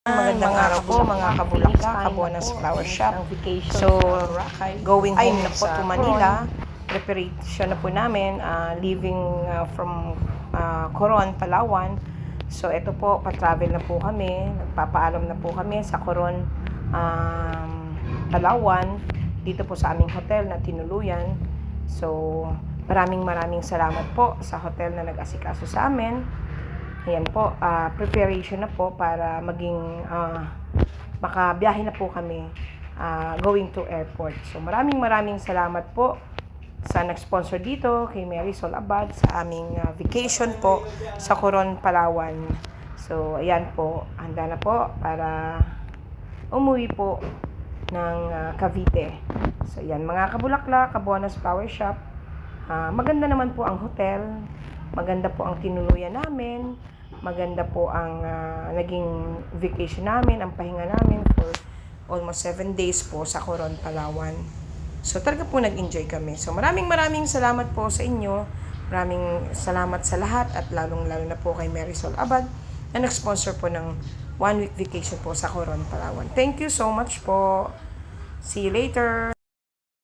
Magandang araw po mga kabulaklak, Kabuonas Flower Shop. So, going home na po to Manila. Preparation na po namin, leaving from Coron, Palawan. So, ito po, pa-travel na po kami. Nagpapaalam na po kami sa Coron, Palawan. Dito po sa aming hotel na tinuluyan. So, maraming salamat po sa hotel na nag-asikaso sa amin. Ayan po, preparation na po para maging makabiyahe na po kami going to airport. So maraming salamat po sa nag-sponsor dito kay Marisol Abad sa aming vacation po sa Coron, Palawan. So ayan po, handa na po para umuwi po ng Cavite. So ayan mga kabulaklak, Kabuonas Flower Shop. Maganda naman po ang hotel. Maganda po ang tinuluyan namin. Maganda po ang naging vacation namin, ang pahinga namin for almost 7 days po sa Coron, Palawan. So talaga po nag-enjoy kami. So maraming salamat po sa inyo. Maraming salamat sa lahat at lalong-lalo na po kay Marisol Abad na nag-sponsor po ng 1 week vacation po sa Coron, Palawan. Thank you so much po. See you later.